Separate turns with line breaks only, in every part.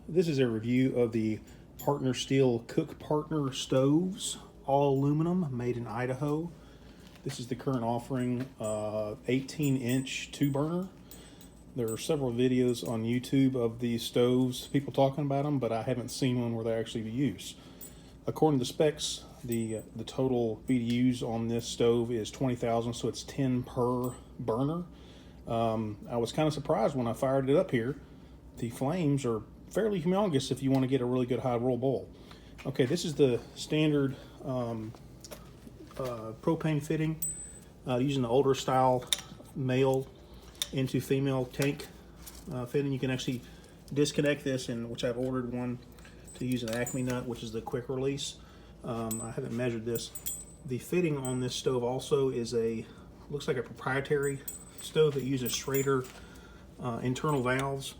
This is a review of the Partner Steel Cook Partner stoves, all aluminum, made in Idaho. This is the current offering, 18-inch 2-burner. There are several videos on YouTube of these stoves, people talking about them, but I haven't seen one where they actually use. According to specs, the total BTUs on this stove is 20,000, so it's 10 per burner. I was kind of surprised when I fired it up here. The flames are fairly humongous if you want to get a really good high roll boil. Okay, this is the standard propane fitting, using the older style male into female tank fitting. You can actually disconnect this, which I've ordered one to use an Acme nut, which is the quick release. I haven't measured this. The fitting on this stove also is looks like a proprietary stove that uses Schrader internal valves,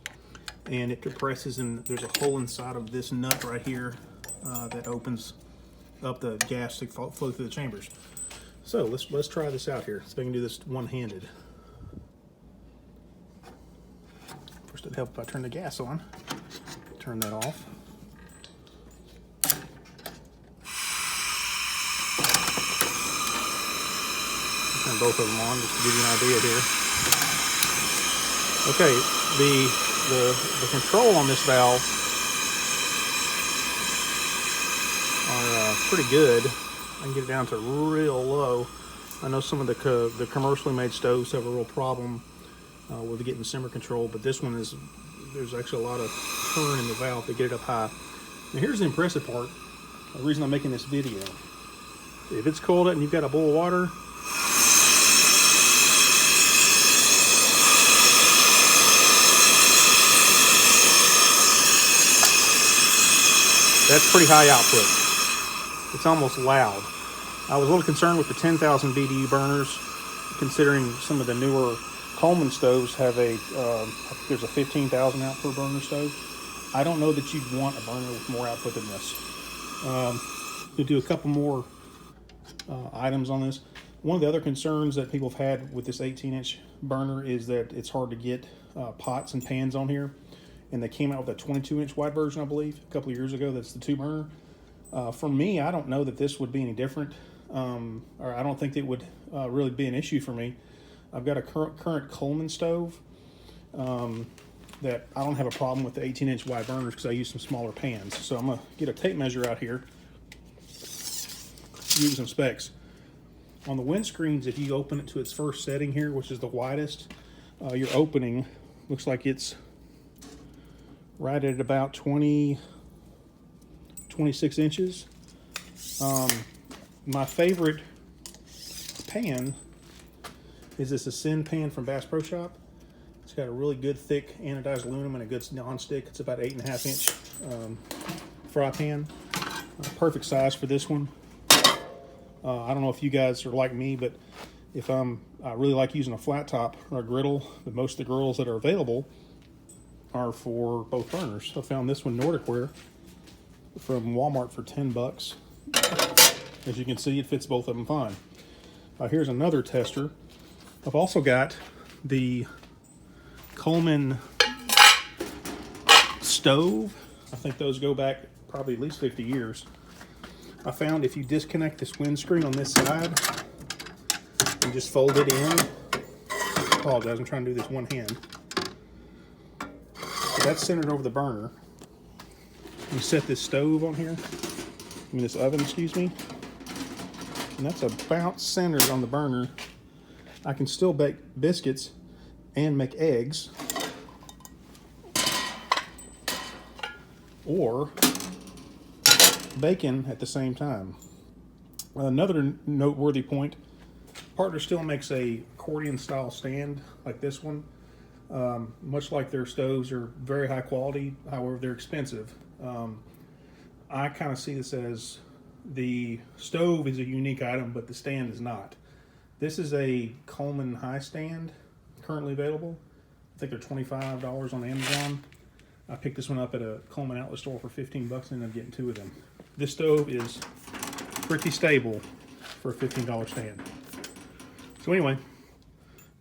and it compresses, and there's a hole inside of this nut right here that opens up the gas to flow through the chambers. So let's try this out here. So I can do this one-handed. First, it'd help if I turn the gas on. Turn that off. Turn both of them on just to give you an idea here. Okay, the control on this valve are pretty good. I can get it down to real low. I know some of the commercially made stoves have a real problem with getting simmer control, but this one there's actually a lot of turn in the valve to get it up high. Now here's the impressive part, the reason I'm making this video. If it's cold out and you've got a bowl of water, that's pretty high output. It's almost loud. I was a little concerned with the 10,000 BTU burners, considering some of the newer Coleman stoves have I think there's a 15,000 out per burner stove. I don't know that you'd want a burner with more output than this. We'll do a couple more items on this. One of the other concerns that people have had with this 18-inch burner is that it's hard to get pots and pans on here. And they came out with a 22-inch wide version, I believe, a couple of years ago. That's the 2-burner. For me, I don't know that this would be any different, or I don't think it would really be an issue for me. I've got a current Coleman stove that I don't have a problem with the 18-inch wide burners because I use some smaller pans. So I'm going to get a tape measure out here, use some specs. On the windscreens, if you open it to its first setting here, which is the widest, your opening looks like it's right at about 26 inches. My favorite pan is this Ascend pan from Bass Pro Shop. It's got a really good thick anodized aluminum and a good non-stick. It's about 8.5-inch fry pan. Perfect size for this one. I don't know if you guys are like me, but if I really like using a flat top or a griddle, but most of the griddles that are available are for both burners. I found this one, Nordic Ware, from Walmart for 10 bucks. As you can see, it fits both of them fine. Here's another tester. I've also got the Coleman stove. I think those go back probably at least 50 years. I found if you disconnect this windscreen on this side and just fold it in, I apologize, I'm trying to do this one hand. So that's centered over the burner. You set this stove on here, this oven, excuse me, and that's about centered on the burner. I can still bake biscuits and make eggs, or bacon at the same time. Another noteworthy point, Partner Steel makes a accordion style stand like this one. Much like their stoves are very high quality, however they're expensive. I kind of see this as the stove is a unique item, but the stand is not. This is a Coleman high stand currently available. I think they're $25 on Amazon. I picked this one up at a Coleman outlet store for 15 bucks and ended up getting 2 of them. This stove is pretty stable for a $15 stand. So anyway,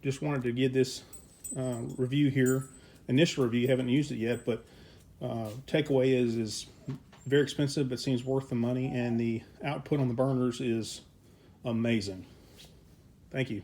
just wanted to give this review here, initial review. Haven't used it yet, but Takeaway is very expensive, but seems worth the money, and the output on the burners is amazing. Thank you.